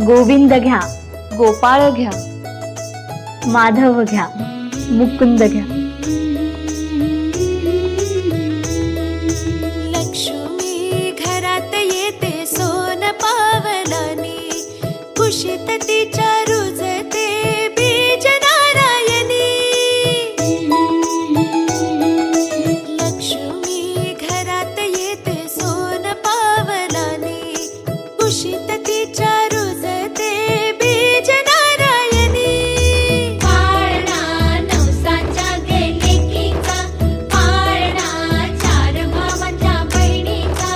गोविंद घ्या, गोपाळ घ्या, माधव घ्या, मुकुंद घ्या. लक्ष्मी घरात येते सोन पावलानी, कुशीत तिच्या रुजते बीज नारायणी. लक्ष्मी घरात येते सोन पावलानी, कुशीत तिच्या रुजते बीज नारायणी. पाळणा नवसाच्या लेकीचा, पाळणा चार भावांच्या बहिणीचा.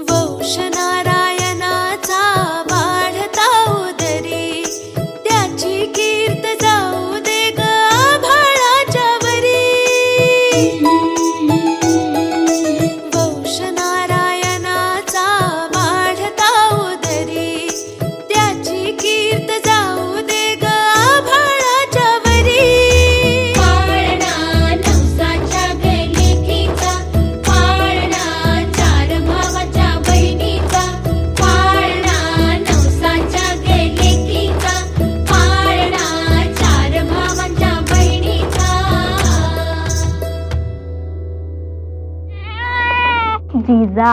वंश नारायणाचा वाढता उदरी, त्याची कीर्त जाऊ दे ग आभाळाच्या वरी. वंश नारायणाचा वाढता उदरी, त्याची कीर्त जाऊ दे ग आभाळाच्या वरी. पाळणा नवसाच्या लेकीचा, पाळणा चार भावाच्या बहिणीचा. पाळणा नवसाच्या लेकीचा, पाळणा चार भावांच्या बहिणीचा. जिजा